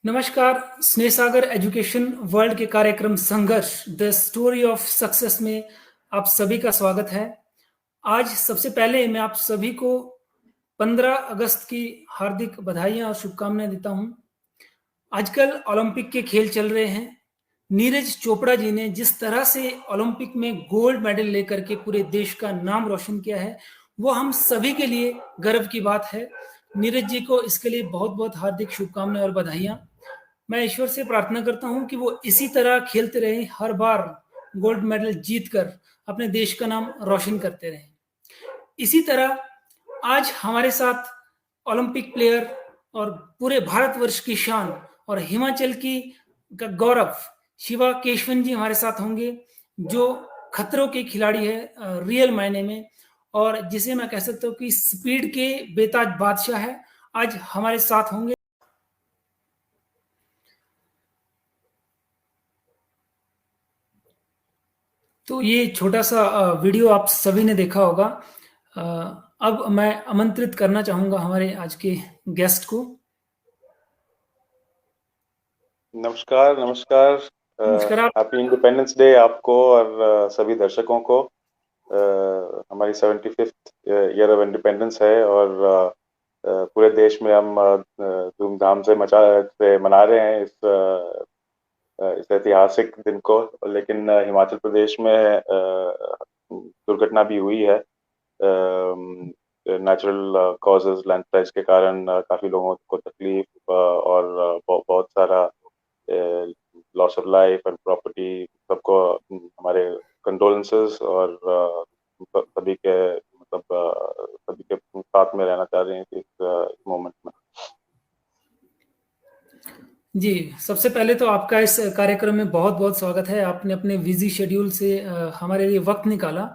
नमस्कार। स्नेह सागर education world के कार्यक्रम संघर्ष द स्टोरी ऑफ सक्सेस में आप सभी का स्वागत है। आज सबसे पहले मैं आप सभी को 15 अगस्त की हार्दिक बधाइयां और शुभकामनाएं देता हूं। आजकल ओलंपिक के खेल चल रहे हैं। नीरज चोपड़ा जी ने जिस तरह से ओलंपिक में गोल्ड मेडल लेकर के पूरे देश का नाम रोशन किया है, वो हम सभी के लिए गर्व की बात है। नीरज जी को इसके लिए बहुत बहुत हार्दिक शुभकामनाएं और बधाइयां। मैं ईश्वर से प्रार्थना करता हूं कि वो इसी तरह खेलते रहें, हर बार गोल्ड मेडल जीतकर अपने देश का नाम रोशन करते रहें। इसी तरह आज हमारे साथ ओलंपिक प्लेयर और पूरे भारतवर्ष की शान और हिमाचल की का गौरव शिवा केशवन जी हमारे साथ होंगे, जो खतरों के खिलाड़ी है रियल मायने में, और जिसे मैं कह सकता हूँ कि स्पीड के बेताज बादशाह है। आज हमारे साथ होंगे। तो ये छोटा सा वीडियो आप सभी ने देखा होगा। अ, अब मैं आमंत्रित करना चाहूंगा हमारे आज के गेस्ट को। नमस्कार नमस्कार। नमस्कार। आप हैप्पी इंडिपेंडेंस डे आपको और सभी दर्शकों को। हमारी 75th ईयर ऑफ इंडिपेंडेंस है और पूरे देश में हम धूमधाम से मना रहे हैं इस ऐतिहासिक दिन को। लेकिन हिमाचल प्रदेश में दुर्घटना भी हुई है। नेचुरल कॉजेज, लैंडस्लाइड्स के कारण काफी लोगों को तकलीफ और बहुत सारा loss of life and property, सबको हमारे कंडोलेंसेस। और सभी के सभी के साथ में रहना चाह रहे हैं इस मोमेंट में। जी, सबसे पहले तो आपका इस कार्यक्रम में बहुत बहुत स्वागत है। आपने अपने बिजी शेड्यूल से हमारे लिए वक्त निकाला।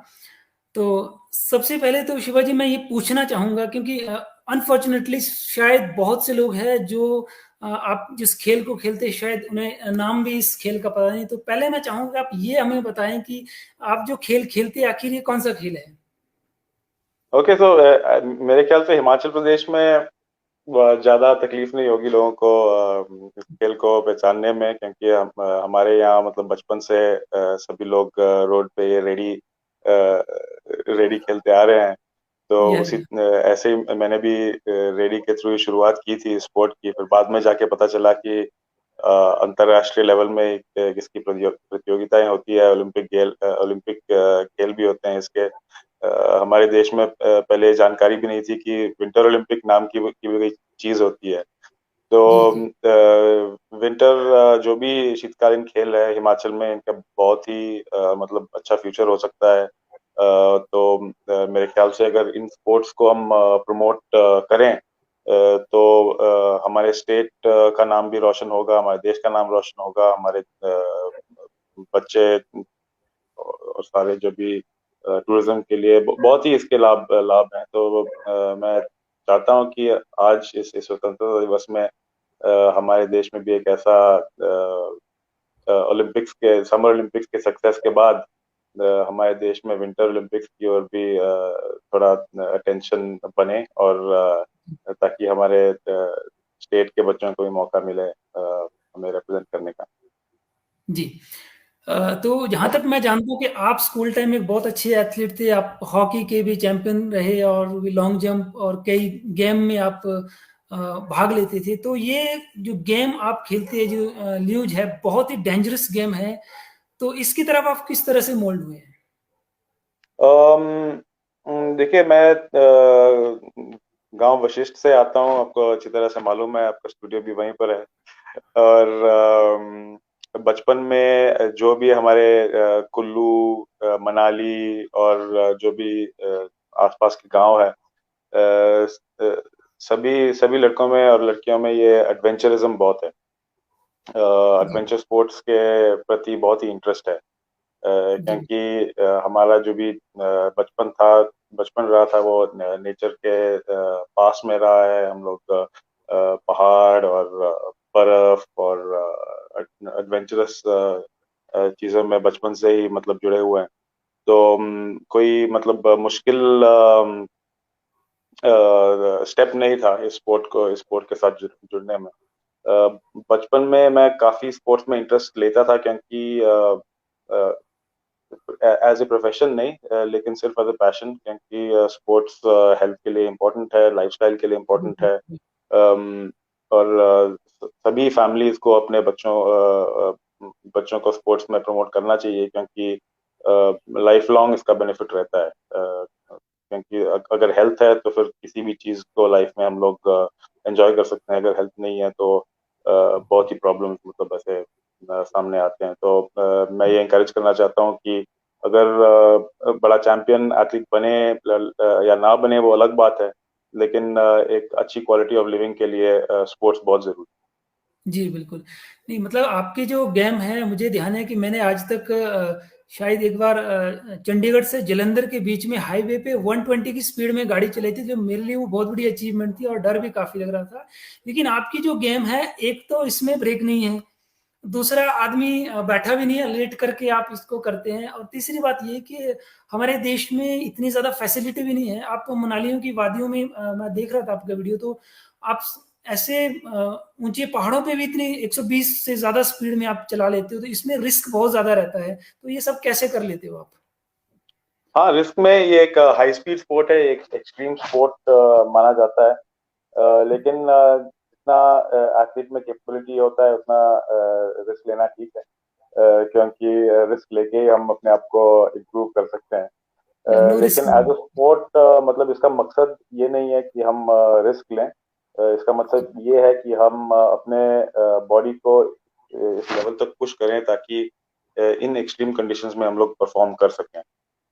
तो सबसे पहले तो शिवा जी मैं ये पूछना चाहूंगा, क्योंकि अनफॉर्चुनेटली शायद बहुत से लोग हैं जो आप जिस खेल को खेलते हैं शायद उन्हें नाम भी इस खेल का पता नहीं। तो पहले मैं चाहूंगा आप ये हमें बताएं कि आप जो खेल खेलते हैं आखिर ये कौन सा खेल है। ओके, तो मेरे ख्याल से हिमाचल प्रदेश में ज्यादा तकलीफ नहीं होगी लोगों को इस खेल को पहचानने में, क्योंकि हमारे यहाँ मतलब बचपन से सभी लोग रोड पे ये रेडी खेलते आ रहे हैं। तो यस। उसी ऐसे ही मैंने भी रेडी के थ्रू ही शुरुआत की थी स्पोर्ट की। फिर बाद में जाके पता चला कि अंतर्राष्ट्रीय लेवल में इसकी प्रतियोगिताएं होती है। ओलंपिक खेल भी होते हैं इसके। हमारे देश में पहले जानकारी भी नहीं थी कि विंटर ओलंपिक नाम की भी कोई चीज होती है। तो जी जी। विंटर जो भी शीतकालीन खेल है हिमाचल में, इनका बहुत ही मतलब अच्छा फ्यूचर हो सकता है। तो मेरे ख्याल से अगर इन स्पोर्ट्स को हम प्रमोट करें तो हमारे स्टेट का नाम भी रोशन होगा, हमारे देश का नाम रोशन होगा। हमारे बच्चे और सारे जो भी टूरिज्म के लिए बहुत ही इसके लाभ लाभ हैं। तो मैं चाहता हूँ कि आज इस स्वतंत्रता दिवस में हमारे देश में भी एक ऐसा ओलंपिक्स के समर ओलंपिक्स के सक्सेस के बाद हमारे देश में विंटर ओलंपिक्स की ओर भी थोड़ा अटेंशन बने, और ताकि हमारे स्टेट के बच्चों को भी मौका मिले हमें रिप्रेजेंट करने का। जी। तो जहाँ तक मैं जानता हूँ कि आप स्कूल टाइम में बहुत अच्छे एथलीट थे। आप हॉकी के भी चैंपियन रहे और भी लॉन्ग जंप और कई गेम में आप भाग लेते थे। तो ये जो गेम आप खेलते हैं जो ल्यूज है, बहुत ही डेंजरस गेम है। तो इसकी तरफ आप किस तरह से मोल्ड हुए हैं। देखिए, मैं गांव वशिष्ठ से आता हूँ, आपको अच्छी तरह से मालूम है, आपका स्टूडियो भी वहीं पर है। और बचपन में जो भी हमारे कुल्लू, मनाली और जो भी आसपास के गांव है, सभी सभी लड़कों में और लड़कियों में ये एडवेंचरिज्म बहुत है। जी एडवेंचर स्पोर्ट्स के प्रति बहुत ही इंटरेस्ट है। जी। क्योंकि हमारा जो भी बचपन रहा था वो नेचर के पास में रहा है। हम लोग पहाड़ और बर्फ और एडवेंचरस चीजों में बचपन से ही मतलब जुड़े हुए हैं। तो कोई मतलब मुश्किल स्टेप नहीं था इस स्पोर्ट के साथ जुड़ने में। बचपन में मैं काफी स्पोर्ट्स में इंटरेस्ट लेता था, क्योंकि एज ए प्रोफेशन नहीं, लेकिन सिर्फ एज ए पैशन, क्योंकि स्पोर्ट्स हेल्थ के लिए इम्पोर्टेंट है, लाइफस्टाइल के लिए इम्पोर्टेंट है। और सभी फैमिलीज को अपने बच्चों को स्पोर्ट्स में प्रमोट करना चाहिए, क्योंकि लाइफ लॉन्ग इसका बेनिफिट रहता है। क्योंकि अगर हेल्थ है तो फिर किसी भी चीज को लाइफ में हम लोग एंजॉय कर सकते हैं। अगर हेल्थ नहीं है तो बहुत ही प्रॉब्लम्स मतलब ऐसे सामने आते हैं। तो मैं ये इंकरेज करना चाहता हूँ कि अगर बड़ा चैंपियन एथलीट बने या ना बने वो अलग बात है, लेकिन एक अच्छी क्वालिटी ऑफ लिविंग के लिए स्पोर्ट्स बहुत जरूरी जी, बिल्कुल। नहीं मतलब आपकी जो गेम है मुझे ध्यान है कि मैंने आज तक शायद एक बार चंडीगढ़ से जालंधर के बीच में हाईवे पे 120 की स्पीड में गाड़ी चलाई थी, जो मेरे लिए वो बहुत बड़ी अचीवमेंट थी और डर भी काफी लग रहा था। लेकिन आपकी जो गेम है, एक तो इसमें ब्रेक नहीं है, दूसरा आदमी बैठा भी नहीं है, लेट करके आप इसको करते हैं, और तीसरी बात ये कि हमारे देश में इतनी ज्यादा फैसिलिटी भी नहीं है। आप मनालियों की वादियों में मैं देख रहा था आपका वीडियो, तो आप ऐसे ऊंचे पहाड़ों पे भी इतनी 120 से ज्यादा स्पीड में आप चला लेते हो, तो इसमें रिस्क बहुत ज्यादा रहता है। तो ये सब कैसे कर लेते हो आप? हाँ, रिस्क में ये एक हाई स्पीड स्पोर्ट है, एक एक्सट्रीम स्पोर्ट माना जाता है। लेकिन जितना एथलीट में कैपेबिलिटी होता है उतना रिस्क लेना ठीक है, क्योंकि रिस्क लेके ही हम अपने आप को इम्प्रूव कर सकते हैं। No risk. लेकिन एज अ स्पोर्ट मतलब इसका मकसद ये नहीं है कि हम रिस्क लें। इसका मकसद ये है कि हम अपने बॉडी को इस लेवल तक पुश करें ताकि इन एक्सट्रीम कंडीशंस में हम लोग परफॉर्म कर सकें।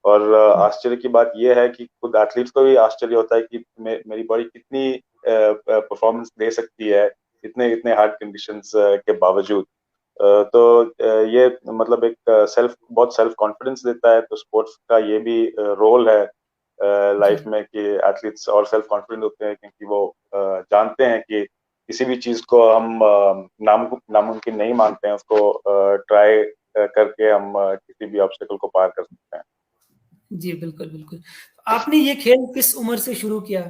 और आश्चर्य की बात यह है कि खुद एथलीट्स को भी आश्चर्य होता है कि मेरी बॉडी कितनी परफॉर्मेंस दे सकती है इतने इतने हार्ड कंडीशंस के बावजूद। तो ये मतलब एक बहुत सेल्फ कॉन्फिडेंस देता है। तो स्पोर्ट्स का ये भी रोल है जी लाइफ में कि एथलीट्स और सेल्फ कॉन्फिडेंट होते हैं, क्योंकि वो जानते हैं कि किसी भी चीज को हम नामुमकिन नहीं मानते हैं, उसको ट्राई करके हम किसी भी ऑब्स्टेकल को पार कर सकते हैं। जी, बिल्कुल बिल्कुल। आपने ये खेल किस उम्र से शुरू किया?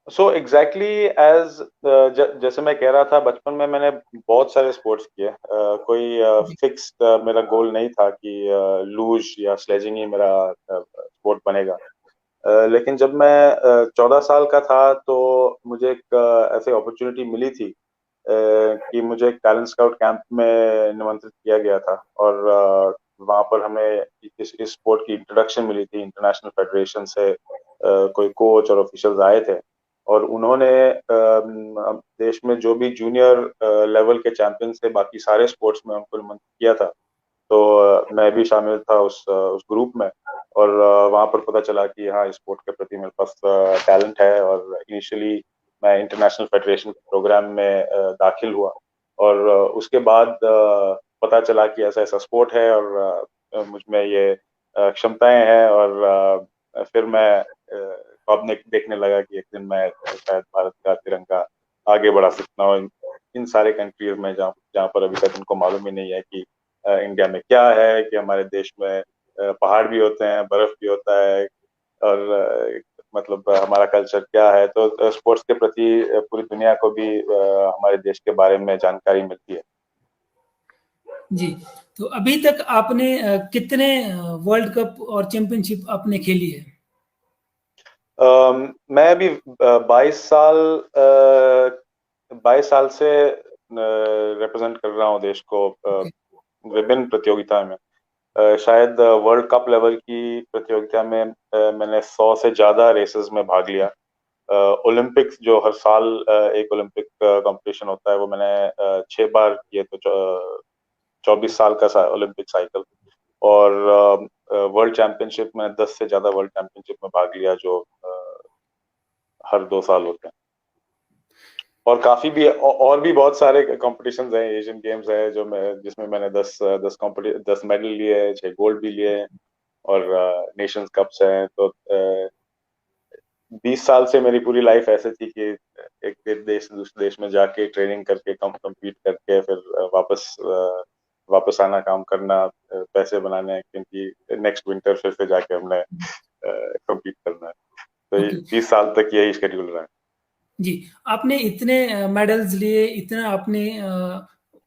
सो एग्जैक्टली एज जैसे मैं कह रहा था, बचपन में मैंने बहुत सारे स्पोर्ट्स किए। कोई फिक्स्ड मेरा गोल नहीं था कि लूज या स्लेजिंग ही मेरा स्पोर्ट बनेगा। लेकिन जब मैं 14 साल का था तो मुझे एक ऐसे अपॉर्चुनिटी मिली थी कि मुझे एक टैलेंट स्काउट कैंप में निमंत्रित किया गया था। और वहाँ पर हमें इस स्पोर्ट की इंट्रोडक्शन मिली थी। इंटरनेशनल फेडरेशन से कोई कोच और ऑफिशियल्स आए थे, और उन्होंने देश में जो भी जूनियर लेवल के चैंपियंस थे बाकी सारे स्पोर्ट्स में उनको निमंत्रित किया था। तो मैं भी शामिल था उस ग्रुप में। और वहाँ पर पता चला कि हाँ, इस स्पोर्ट के प्रति मेरे पास टैलेंट है। और इनिशियली मैं इंटरनेशनल फेडरेशन प्रोग्राम में दाखिल हुआ। और उसके बाद पता चला कि ऐसा ऐसा स्पोर्ट है और मुझ में ये क्षमताएं हैं। और फिर मैं ख्वाब देखने लगा कि एक दिन मैं शायद भारत का तिरंगा आगे बढ़ा सकता हूँ इन सारे कंट्रीज में, जहाँ जहाँ पर अभी तक उनको मालूम ही नहीं है कि इंडिया में क्या है, कि हमारे देश में पहाड़ भी होते हैं, बर्फ भी होता है, और मतलब हमारा कल्चर क्या है। तो स्पोर्ट्स के प्रति पूरी दुनिया को भी हमारे देश के बारे में जानकारी मिलती है। जी। तो अभी तक आपने कितने वर्ल्ड कप और चैंपियनशिप आपने खेली है? मैं अभी 22 साल 22 साल से रिप्रेजेंट कर रहा हूँ देश को ओके। विभिन्न प्रतियोगिता में। शायद वर्ल्ड कप लेवल की प्रतियोगिता में मैंने 100 से ज्यादा रेसेस में भाग लिया। ओलंपिक्स जो हर साल एक ओलंपिक कंपटीशन होता है, वो मैंने 6 बार किए। तो 24 साल का ओलंपिक साइकिल। और वर्ल्ड चैंपियनशिप में 10 से ज्यादा वर्ल्ड चैंपियनशिप में भाग लिया, जो हर 2 साल होते हैं। और काफी भी और भी बहुत सारे कॉम्पिटिशन्स हैं, एशियन गेम्स है जो मैं जिसमें मैंने 10 मेडल लिए, 6 गोल्ड भी लिए। और नेशंस कप्स हैं। तो 20 साल से मेरी पूरी लाइफ ऐसे थी कि एक देश से दूसरे देश में जाके ट्रेनिंग करके कम्पीट करके फिर वापस आना, काम करना, पैसे बनाने, क्योंकि नेक्स्ट विंटर फिर से जाके हमने कम्पीट करना है। तो ओके। 20 साल तक यही शेड्यूल रहा है। जी, आपने इतने मेडल्स लिए, इतना आपने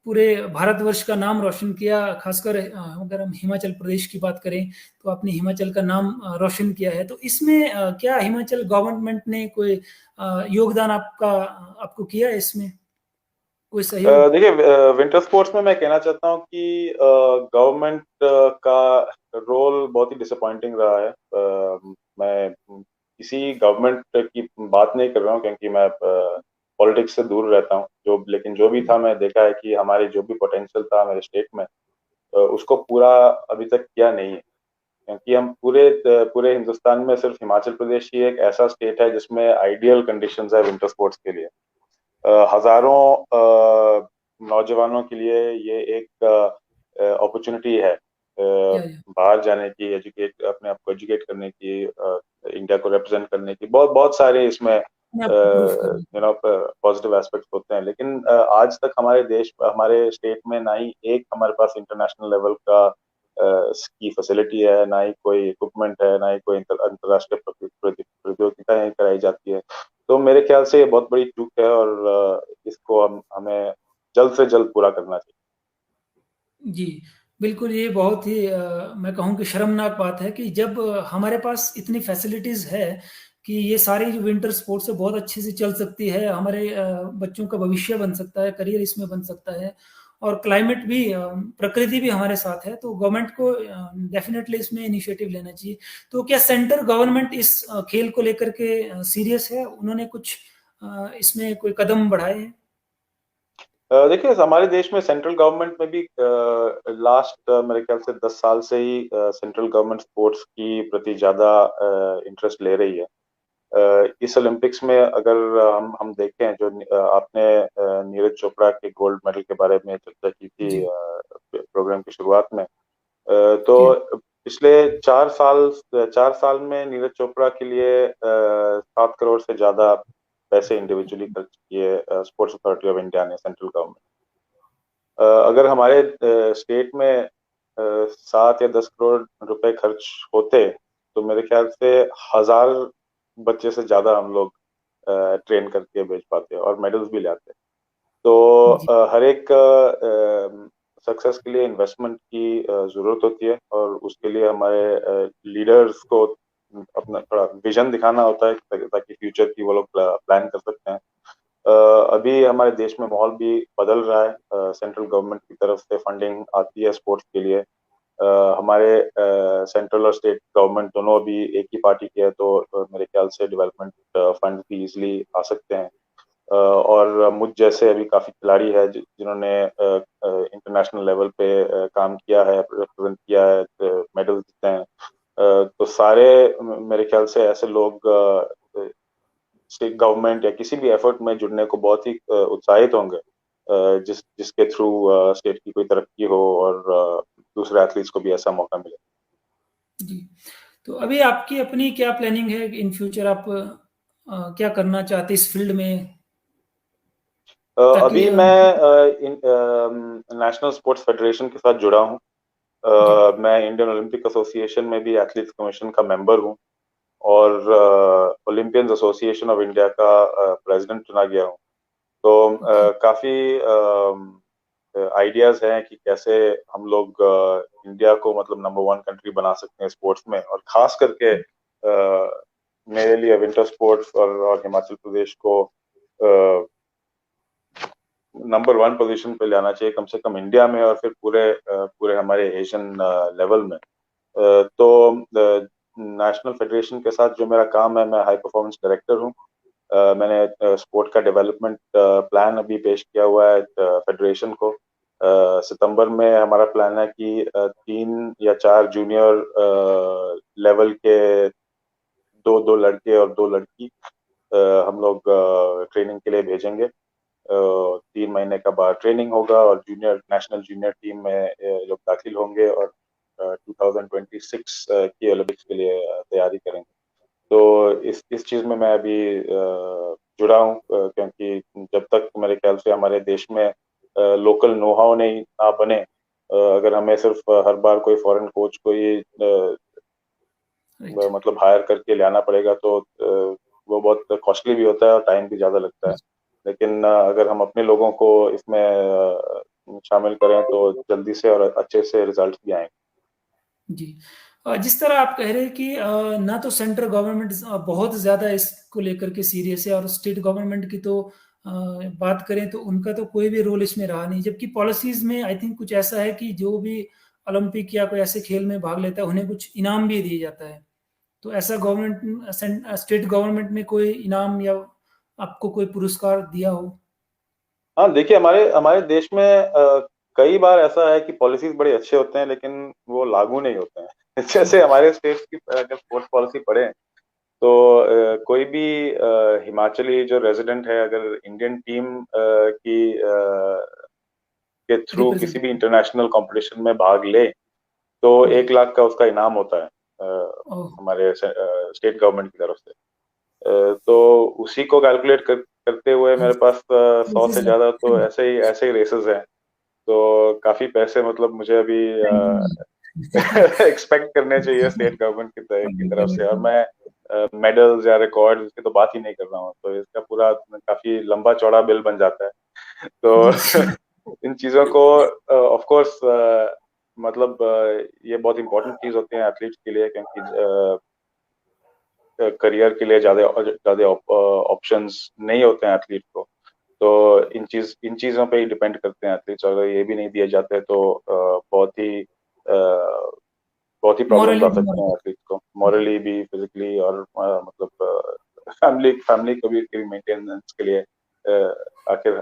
पूरे भारतवर्ष का नाम रोशन किया, खासकर अगर हम हिमाचल प्रदेश की बात करें तो आपने हिमाचल का नाम रोशन किया है। तो इसमें क्या हिमाचल गवर्नमेंट ने कोई योगदान आपको किया है इसमें, कोई सहयोग? देखिए, विंटर स्पोर्ट्स में मैं कहना चाहता हूँ कि गवर्नमेंट का रोल बहुत ही डिसअपॉइंटिंग रहा है। मैं किसी गवर्नमेंट की बात नहीं कर रहा हूँ, क्योंकि मैं पॉलिटिक्स से दूर रहता हूँ। लेकिन जो भी था, मैं देखा है कि हमारे जो भी पोटेंशियल था हमारे स्टेट में, उसको पूरा अभी तक किया नहीं है। क्योंकि हम पूरे हिंदुस्तान में सिर्फ हिमाचल प्रदेश ही एक ऐसा स्टेट है जिसमें आइडियल कंडीशंस है विंटर स्पोर्ट्स के लिए। हजारों नौजवानों के लिए ये एक अपॉर्चुनिटी है, या बाहर जाने की, एजुकेट अपने आप को एजुकेट करने की, इंडिया को रिप्रेजेंट करने की। बहुत बहुत सारे इसमें अपने आप को प्रूफ करने की। पॉजिटिव एस्पेक्ट्स होते हैं। लेकिन आज तक हमारे स्टेट में ना ही एक हमारे पास इंटरनेशनल लेवल का की फैसिलिटी है, ना ही कोई इक्विपमेंट है, ना ही कोई अंतर्राष्ट्रीय प्रतियोगिताएं कराई जाती है। तो मेरे ख्याल से ये बहुत बड़ी चूक है, और इसको हमें जल्द से जल्द पूरा करना चाहिए। जी, बिल्कुल, ये बहुत ही मैं कहूँ कि शर्मनाक बात है कि जब हमारे पास इतनी फैसिलिटीज़ है कि ये सारी जो विंटर स्पोर्ट्स है बहुत अच्छे से चल सकती है, हमारे बच्चों का भविष्य बन सकता है, करियर इसमें बन सकता है, और क्लाइमेट भी प्रकृति भी हमारे साथ है, तो गवर्नमेंट को डेफिनेटली इसमें इनिशिएटिव लेना चाहिए। तो क्या सेंट्रल गवर्नमेंट इस खेल को लेकर के सीरियस है? उन्होंने कुछ इसमें कोई कदम बढ़ाए हैं? देखिए, हमारे देश में सेंट्रल गवर्नमेंट में भी लास्ट मेरे ख्याल से 10 साल से ही सेंट्रल गवर्नमेंट स्पोर्ट्स की प्रति ज्यादा इंटरेस्ट ले रही है। इस ओलंपिक्स में अगर हम देखें, जो आपने नीरज चोपड़ा के गोल्ड मेडल के बारे में चर्चा की थी जी, प्रोग्राम की शुरुआत में, जी, तो पिछले 4 साल में नीरज चोपड़ा के लिए 7 करोड़ से ज्यादा पैसे इंडिविजुअली खर्च किए स्पोर्ट्स अथॉरिटी ऑफ इंडिया ने, सेंट्रल गवर्नमेंट। अगर हमारे स्टेट में 7 या 10 करोड़ रुपए खर्च होते, तो मेरे ख्याल से 1,000 बच्चे से ज्यादा हम लोग ट्रेन करके भेज पाते और मेडल्स भी लाते। तो जी, हर एक सक्सेस के लिए इन्वेस्टमेंट की जरूरत होती है, और उसके लिए हमारे लीडर्स को अपना थोड़ा विजन दिखाना होता है, ताकि फ्यूचर की वो लोग प्लान कर सकते हैं। अभी हमारे देश में माहौल भी बदल रहा है। सेंट्रल गवर्नमेंट की तरफ से फंडिंग आती है स्पोर्ट्स के लिए। हमारे सेंट्रल और स्टेट गवर्नमेंट दोनों अभी एक ही पार्टी के हैं, तो मेरे ख्याल से डेवलपमेंट फंड भी इजिली आ सकते हैं। और मुझ जैसे अभी काफी खिलाड़ी है जिन्होंने इंटरनेशनल लेवल पे काम किया है, रिप्रेजेंट किया है, मेडल जीते हैं। तो सारे मेरे ख्याल से ऐसे लोग स्टेट गवर्नमेंट या किसी भी एफर्ट में जुड़ने को बहुत ही उत्साहित होंगे, जिसके थ्रू स्टेट की कोई तरक्की हो, और दूसरे एथलीट्स को भी ऐसा मौका मिले। जी। तो अभी आपकी अपनी क्या प्लानिंग है इन फ्यूचर? आप क्या करना चाहते इस फील्ड में, ताकि अभी मैं नेशनल स्पोर्ट्स फेडरेशन के साथ जुड़ा हूँ। जी, मैं इंडियन ओलंपिक एसोसिएशन में भी एथलीट्स कमीशन का मेंबर हूँ, और ओलंपियंस एसोसिएशन ऑफ इंडिया का प्रेसिडेंट चुना गया हूँ। तो ओके, काफी आइडियाज हैं कि कैसे हम लोग इंडिया को मतलब नंबर 1 कंट्री बना सकते हैं स्पोर्ट्स में, और खास करके मेरे लिए विंटर स्पोर्ट्स और हिमाचल प्रदेश को नंबर 1 पोजीशन पे लाना चाहिए, कम से कम इंडिया में, और फिर पूरे हमारे एशियन लेवल में। तो नेशनल फेडरेशन के साथ जो मेरा काम है, मैं हाई परफॉर्मेंस डायरेक्टर हूँ। मैंने स्पोर्ट का डेवलपमेंट प्लान अभी पेश किया हुआ है फेडरेशन को। सितंबर में हमारा प्लान है कि 3 या 4 जूनियर लेवल के दो दो लड़के और 2 लड़की हम लोग ट्रेनिंग के लिए भेजेंगे। 3 महीने का बाद ट्रेनिंग होगा, और नेशनल जूनियर टीम में लोग दाखिल होंगे, और 2026 की ओलंपिक्स के लिए तैयारी करेंगे। तो इस चीज में मैं अभी जुड़ा हूँ, क्योंकि जब तक मेरे ख्याल से हमारे देश में लोकल नो हाउ नहीं ना बने, अगर हमें सिर्फ हर बार कोई फॉरेन कोच को ही राइट, मतलब हायर करके लाना पड़ेगा, तो वो बहुत कॉस्टली भी होता है और टाइम भी ज़्यादा लगता है। लेकिन अगर हम अपने लोगों को इसमें शामिल करें तो जल्दी से और अच्छे से रिजल्ट भी आएंगे। जी। जिस तरह आप कह रहे हैं कि ना तो सेंट्रल गवर्नमेंट बहुत ज़्यादा इसको लेकर के सीरियस है, और स्टेट गवर्नमेंट की तो बात करें तो उनका तो कोई भी रोल इसमें रहा नहीं, जबकि पॉलिसीज में आई थिंक कुछ ऐसा है कि जो भी ओलंपिक या कोई ऐसे खेल में भाग लेता है उन्हें कुछ इनाम भी दिया जाता है। तो ऐसा गवर्नमेंट, स्टेट गवर्नमेंट ने कोई इनाम या आपको कोई पुरस्कार दिया हो? हाँ, देखिए हमारे हमारे देश में कई बार ऐसा है कि पॉलिसीज बड़े अच्छे होते हैं लेकिन वो लागू नहीं होते हैं। जैसे हमारे स्टेट की अगर स्पोर्ट्स पॉलिसी पढ़े तो कोई भी हिमाचली जो रेजिडेंट है अगर इंडियन टीम की के थ्रू किसी रिप्रेजेंट। भी इंटरनेशनल कंपटीशन में भाग ले तो जी। 1 लाख का उसका इनाम होता है ओह। हमारे स्टेट गवर्नमेंट की तरफ से। तो उसी को कैलकुलेट करते हुए हाँ मेरे जी। पास 100 Cases से ज्यादा लगते तो हैं। ऐसे ही रेसेस हैं। तो काफी पैसे मतलब मुझे अभी नहीं। एक्सपेक्ट करने चाहिए स्टेट गवर्नमेंट की बिल्कुल तरफ से, और बिल्कुल। मैं मेडल्स या रिकॉर्ड इसकी तो बात ही नहीं कर रहा हूँ, तो इसका पूरा काफी लंबा चौड़ा बिल बन जाता है। तो जी। इन चीजों को ऑफ कोर्स मतलब ये बहुत इंपॉर्टेंट चीज होती है एथलीट्स के लिए, क्योंकि करियर के लिए ज्यादा ज्यादा ऑप्शंस नहीं होते हैं एथलीट को। तो इन चीजों पे ही डिपेंड करते हैं एथलीट्स, अगर ये भी नहीं दिए जाते तो बहुत ही प्रॉब्लम्स मॉरली आ भी सकते हैं मॉरली। एथलीट को, मॉरली भी, फिजिकली, और मतलब फैमिली को भी मेंटेनेंस के लिए आखिर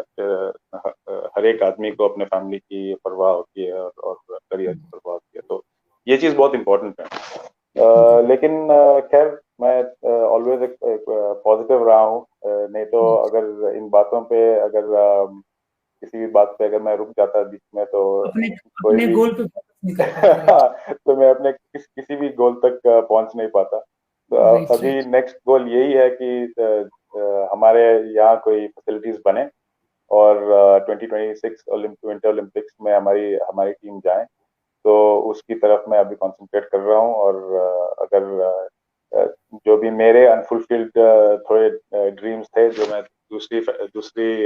हर एक आदमी को अपने फैमिली की परवाह होती है और करियर की परवाह होती है, तो ये चीज बहुत इंपॉर्टेंट है। जी। लेकिन खैर मैं ऑलवेज एक पॉजिटिव रहा हूँ। नहीं तो जी। अगर इन बातों पे अगर किसी भी बात पे अगर मैं रुक जाता बीच में तो अपने कोई अपने भी गोल पे फोकस नहीं कर पाते। राइट। तो मैं अपने किसी भी गोल तक पहुंच नहीं पाता। तो राइट अभी राइट। नेक्स्ट गोल यही है कि हमारे यहाँ कोई फैसिलिटीज बने और 2026 विंटर ओलंपिक्स में हमारी हमारी टीम जाए, तो उसकी तरफ मैं अभी कंसंट्रेट कर रहा हूँ। और अगर जो भी मेरे अनफुलफिल्ड थोड़े ड्रीम्स थे जो मैं दूसरी दूसरी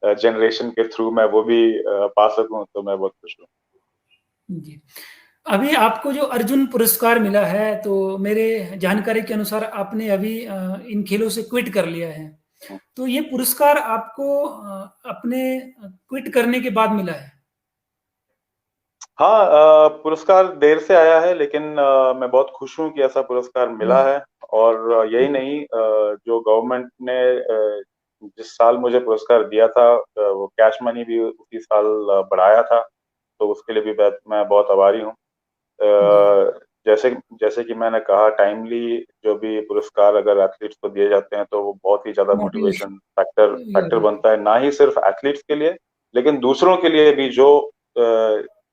जनरेशन के थ्रू मैं वो भी पा सकूं तो मैं बहुत खुश हूँ। जी। अभी आपको जो अर्जुन पुरस्कार मिला है, तो मेरे जानकारी के अनुसार आपने अभी इन खेलों से क्विट कर लिया है। तो ये पुरस्कार आपको अपने क्विट करने के बाद मिला है? हाँ, पुरस्कार देर से आया है लेकिन मैं बहुत खुश हूँ कि ऐसा पुरस्कार मिला वाह। है। और यही नहीं, जो गवर्नमेंट ने जिस साल मुझे पुरस्कार दिया था वो कैश मनी भी उसी साल बढ़ाया था, तो उसके लिए भी मैं बहुत आभारी हूँ। जी। जैसे जैसे कि मैंने कहा, टाइमली जो भी पुरस्कार अगर एथलीट्स को दिए जाते हैं तो वो बहुत ही ज्यादा मोटिवेशन। मोटिवेशन फैक्टर फैक्टर बनता है, ना ही सिर्फ एथलीट्स के लिए लेकिन दूसरों के लिए भी जो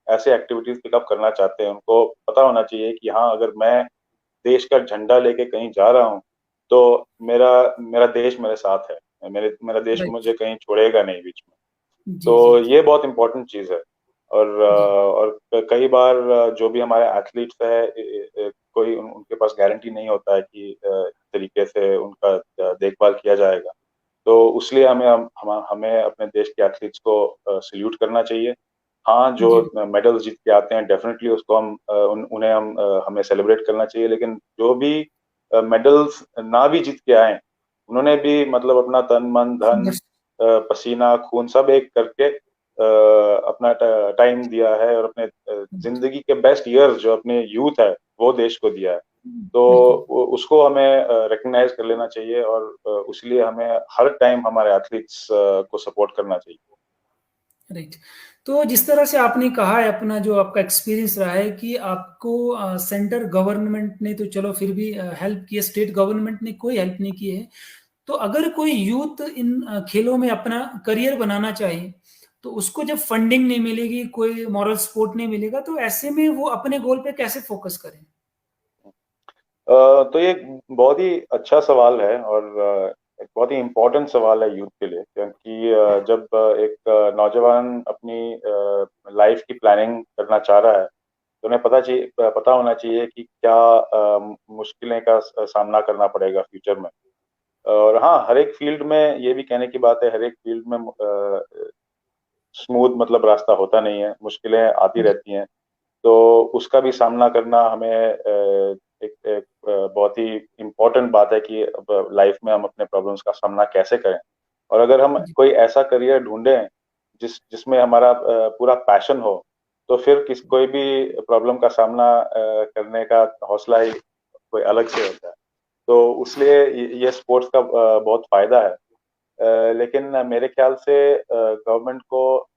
ऐसे एक्टिविटीज पिकअप करना चाहते हैं। उनको पता होना चाहिए कि हाँ, अगर मैं देश का झंडा लेके कहीं जा रहा हूँ तो मेरा मेरा देश मेरे साथ है, मेरा देश राइट। मुझे कहीं छोड़ेगा नहीं बीच में। जी जी तो जी। ये बहुत इंपॉर्टेंट चीज है। जी। और कई बार जो भी हमारे एथलीट्स है कोई उनके पास गारंटी नहीं होता है कि इस तरीके से उनका देखभाल किया जाएगा। तो उसलिए हमें अपने देश के एथलीट्स को सल्यूट करना चाहिए। हाँ, जो जी। मेडल्स जीत के आते हैं डेफिनेटली उसको उन्हें हमें सेलिब्रेट करना चाहिए, लेकिन जो भी मेडल्स ना भी जीत के आए उन्होंने भी मतलब अपना तन मन धन संघर्ष। पसीना खून सब एक करके अपना टाइम दिया है और अपने जिंदगी के बेस्ट ईयर्स जो अपने यूथ है वो देश को दिया है। तो बिल्कुल। उसको हमें रिकग्नाइज कर लेना चाहिए और उसलिए हमें हर टाइम हमारे एथलीट्स को सपोर्ट करना चाहिए। राइट। तो जिस तरह से आपने कहा है, अपना जो आपका एक्सपीरियंस रहा है कि आपको सेंटर गवर्नमेंट ने तो चलो फिर भी हेल्प की है, स्टेट गवर्नमेंट ने कोई हेल्प नहीं की है। तो अगर कोई यूथ इन खेलों में अपना करियर बनाना चाहे, तो उसको जब फंडिंग नहीं मिलेगी, कोई मॉरल सपोर्ट नहीं मिलेगा, तो ऐसे में वो अपने गोल पे कैसे फोकस करें? तो ये एक बहुत ही अच्छा सवाल है और एक बहुत ही इम्पोर्टेंट सवाल है यूथ के लिए, क्योंकि जब एक नौजवान अपनी लाइफ की प्लानिंग करना चाह रहा है तो उन्हें पता होना चाहिए कि क्या मुश्किलें का सामना करना पड़ेगा फ्यूचर में। और हाँ, हर एक फील्ड में ये भी कहने की बात है, हर एक फील्ड में स्मूथ मतलब रास्ता होता नहीं है, मुश्किलें आती जी, रहती हैं। तो उसका भी सामना करना हमें एक बहुत ही इम्पोर्टेंट बात है कि लाइफ में हम अपने प्रॉब्लम्स का सामना कैसे करें। और अगर हम जी, कोई ऐसा करियर ढूंढें जिसमें हमारा पूरा पैशन हो, तो फिर कोई भी प्रॉब्लम का सामना करने का हौसला ही कोई अलग से होता है। तो इसलिए ये स्पोर्ट्स का बहुत फायदा है। लेकिन मेरे ख्याल से गवर्नमेंट को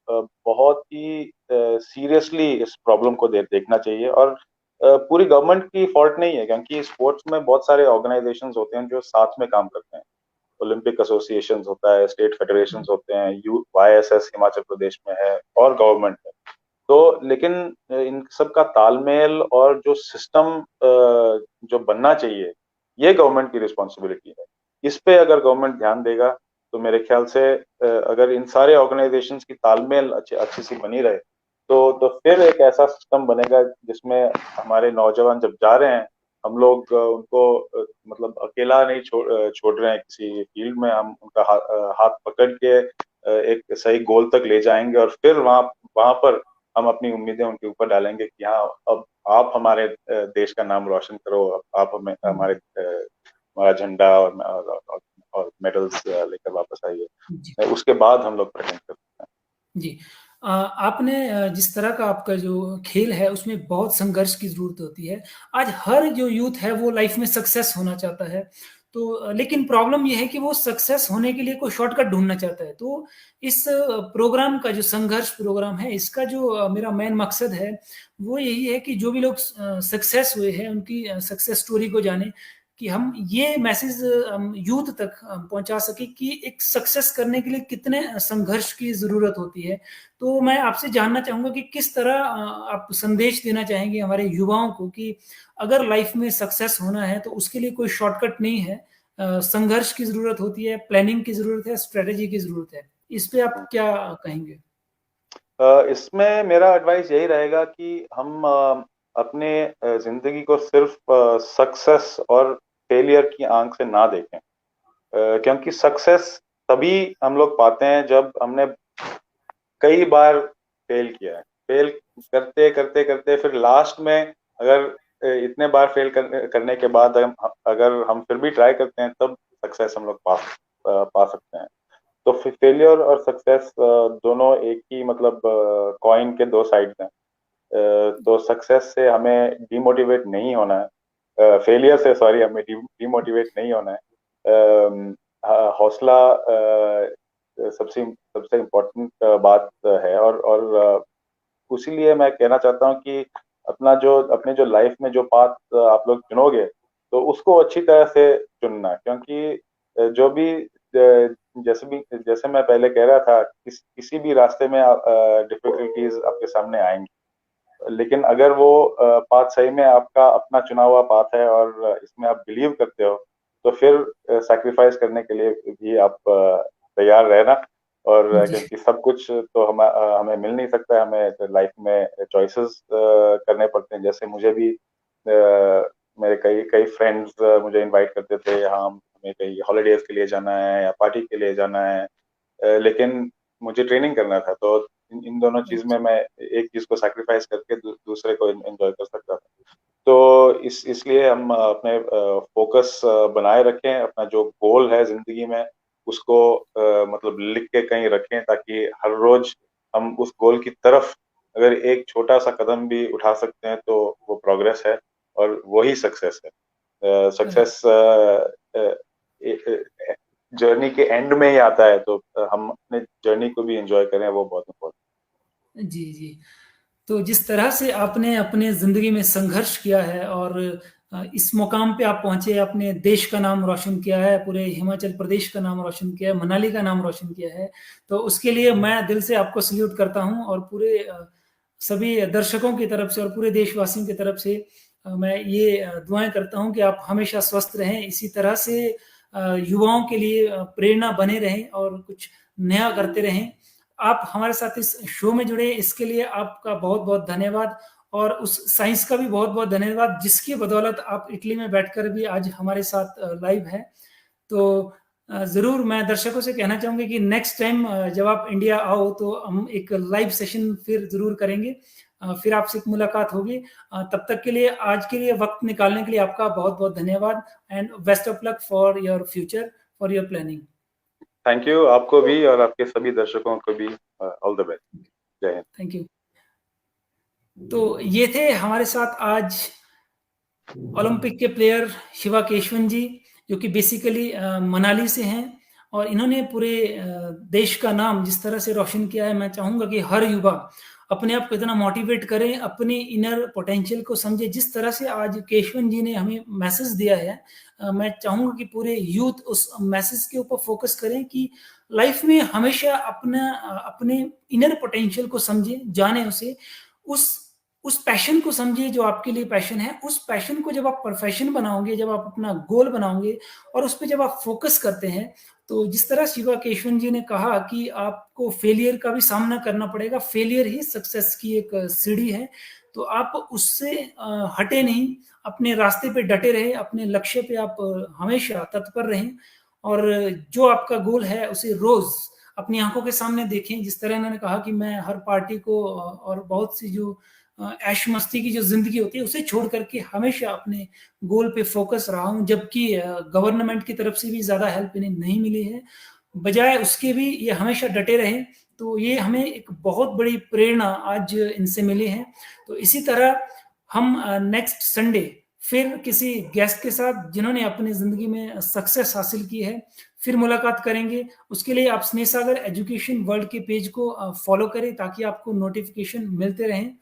बहुत ही सीरियसली इस प्रॉब्लम को देखना चाहिए। और पूरी गवर्नमेंट की फॉल्ट नहीं है, क्योंकि स्पोर्ट्स में बहुत सारे ऑर्गेनाइजेशंस होते हैं जो साथ में काम करते हैं। ओलंपिक एसोसिएशंस होता है, स्टेट फेडरेशंस होते हैं, यू YSS हिमाचल प्रदेश में है, और गवर्नमेंट है। तो लेकिन इन सब का तालमेल और जो सिस्टम जो बनना चाहिए, ये गवर्नमेंट की रिस्पॉन्सिबिलिटी है। इस पे अगर गवर्नमेंट ध्यान देगा, तो मेरे ख्याल से अगर इन सारे ऑर्गेनाइजेशंस की तालमेल अच्छी अच्छी सी बनी रहे, तो फिर एक ऐसा सिस्टम बनेगा जिसमें हमारे नौजवान जब जा रहे हैं, हम लोग उनको मतलब अकेला नहीं छोड़ रहे हैं किसी फील्ड में। हम उनका हाथ पकड़ के एक सही गोल तक ले जाएंगे, और फिर वहां वहां पर हम अपनी उम्मीदें उनके ऊपर डालेंगे कि हाँ, अब आप हमारे देश का नाम रोशन करो, आप हमें हमारे हमारा झंडा और मेडल्स लेकर वापस जी, आइए। उसके बाद हम लोग प्रेजेंट करते जी। आपने जिस तरह का आपका जो खेल है उसमें बहुत संघर्ष की ज़रूरत होती है। आज हर जो यूथ है वो लाइफ में सक्सेस होना चाहता है। तो लेकिन प्रॉब्लम ये है कि वो सक्सेस होने के लिए कोई शॉर्टकट ढूँढना चाहता है। तो इस प्रोग्राम का जो संघर्ष प्रोग्राम है इसका जो मेरा मेन मकसद है वो यही है कि जो भी लोग सक्सेस हुए हैं उनकी सक्सेस स्टोरी को जानें, कि हम ये मैसेज यूथ तक पहुंचा सके कि एक सक्सेस करने के लिए कितने संघर्ष की ज़रूरत होती है। तो मैं आपसे जानना चाहूँगा कि किस तरह आप संदेश देना चाहेंगे हमारे युवाओं को कि अगर लाइफ में सक्सेस होना है तो उसके लिए कोई शॉर्टकट नहीं है। संघर्ष की ज़रूरत होती है, प्लानिंग की ज़रूरत है, स्ट्रेटेजी की ज़रूरत है। इस पे आप हैं। क्या कहेंगे? इसमें मेरा एडवाइस यही रहेगा कि हम अपने जिंदगी को सिर्फ सक्सेस और फेलियर की आंख से ना देखें। क्योंकि सक्सेस तभी हम लोग पाते हैं जब हमने कई बार फेल किया है। फेल करते करते करते फिर लास्ट में, अगर इतने बार करने के बाद अगर हम फिर भी ट्राई करते हैं, तब सक्सेस हम लोग पा सकते हैं। तो फेलियर और सक्सेस दोनों एक ही मतलब कॉइन के दो साइड्स हैं। तो सक्सेस से हमें डिमोटिवेट नहीं होना है, फेलियर से सॉरी हमें डिमोटिवेट नहीं होना है। हौसला सबसे सबसे इम्पोर्टेंट बात है। और उसीलिए मैं कहना चाहता हूँ कि अपने जो लाइफ में जो पाथ आप लोग चुनोगे, तो उसको अच्छी तरह से चुनना। क्योंकि जो भी जैसे मैं पहले कह रहा था, किसी भी रास्ते में डिफिकल्टीज आपके सामने आएंगी, लेकिन अगर वो पाथ सही में आपका अपना चुना हुआ पाथ है और इसमें आप बिलीव करते हो, तो फिर सैक्रिफाइस करने के लिए भी आप तैयार रहना। और जी, क्योंकि सब कुछ तो हमें मिल नहीं सकता है, हमें लाइफ में चॉइसेस करने पड़ते हैं। जैसे मुझे भी मेरे कई कई फ्रेंड्स मुझे इनवाइट करते थे, हाँ हमें कहीं हॉलीडेज के लिए जाना है या पार्टी के लिए जाना है, लेकिन मुझे ट्रेनिंग करना था। तो इन दोनों चीज में मैं एक चीज को सैक्रिफाइस करके दूसरे को एंजॉय कर सकता था। तो इसलिए हम अपने फोकस बनाए रखें, अपना जो गोल है जिंदगी में उसको मतलब लिख के कहीं रखें, ताकि हर रोज हम उस गोल की तरफ अगर एक छोटा सा कदम भी उठा सकते हैं, तो वो प्रोग्रेस है, और वही सक्सेस है। सक्सेस जर्नी के एंड में ही आता है। तो हम अपने जर्नी को भी एंजॉय करें, वो बहुत इम्पोर्टेंट। जी, जी। तो जिस तरह से आपने अपने ज़िंदगी में संघर्ष किया है और इस मुकाम पे आप पहुँचे, अपने देश का नाम रोशन किया है, पूरे हिमाचल प्रदेश का नाम रोशन किया है, मनाली का नाम रोशन किया है, तो उसके लिए मैं दिल से आपको सैल्यूट करता हूँ और पूरे सभी दर्शकों की तरफ से और पूरे देशवासियों की तरफ से मैं ये दुआएँ करता हूँ कि आप हमेशा स्वस्थ रहें, इसी तरह से युवाओं के लिए प्रेरणा बने रहें और कुछ नया करते रहें। आप हमारे साथ इस शो में जुड़े इसके लिए आपका बहुत-बहुत धन्यवाद और उस साइंस का भी बहुत-बहुत धन्यवाद जिसकी बदौलत आप इटली में बैठकर भी आज हमारे साथ लाइव हैं। तो ज़रूर मैं दर्शकों से कहना चाहूँगा कि नेक्स्ट टाइम जब आप इंडिया आओ तो हम एक लाइव सेशन फिर ज़रूर करेंगे। फिर आपसे एक मुलाकात होगी। तब तक के लिए आज के लिए वक़्त निकालने के लिए आपका बहुत-बहुत धन्यवाद and best of luck for your future, for your planning. Thank you, आपको भी और आपके सभी दर्शकों को भी ऑल द बेस्ट। जय हिंद। Thank you. तो ये थे हमारे साथ आज ओलंपिक के प्लेयर शिवा केशवन जी, जो कि बेसिकली मनाली से हैं और इन्होंने पूरे देश का नाम जिस तरह से रोशन किया है। मैं चाहूँगा कि हर युवा अपने आप को इतना मोटिवेट करें, अपनी इनर पोटेंशियल को समझे। जिस तरह से आज केशवन जी ने हमें मैसेज दिया है, मैं चाहूँगा कि पूरे यूथ उस मैसेज के ऊपर फोकस करें कि लाइफ में हमेशा अपने इनर पोटेंशियल को समझें, जानें उसे, उस पैशन को समझिए जो आपके लिए पैशन है। उस पैशन को जब आप प्रोफेशन बनाओगे, जब आप अपना गोल बनाओगे और उस पे जब आप फोकस करते हैं, तो जिस तरह शिवा केशवन जी ने कहा कि आपको फेलियर का भी सामना करना पड़ेगा, फेलियर ही सक्सेस की एक सीढ़ी है। तो आप उससे हटे नहीं, अपने रास्ते पे डटे रहे, अपने लक्ष्य पे आप हमेशा तत्पर रहें और जो आपका गोल है उसे रोज अपनी आंखों के सामने देखें। जिस तरह इन्होंने कहा कि मैं हर पार्टी को और बहुत सी जो ऐश मस्ती की जो जिंदगी होती है उसे छोड़ करके हमेशा अपने गोल पे फोकस रहा हूं, जबकि गवर्नमेंट की तरफ से भी ज्यादा हेल्प इन्हें नहीं मिली है, बजाय उसके भी ये हमेशा डटे रहे। तो ये हमें एक बहुत बड़ी प्रेरणा आज इनसे मिली है। तो इसी तरह हम नेक्स्ट संडे फिर किसी गेस्ट के साथ जिन्होंने अपनी जिंदगी में सक्सेस हासिल की है फिर मुलाकात करेंगे। उसके लिए आप स्नेह सागर एजुकेशन वर्ल्ड के पेज को फॉलो करें ताकि आपको नोटिफिकेशन मिलते रहें।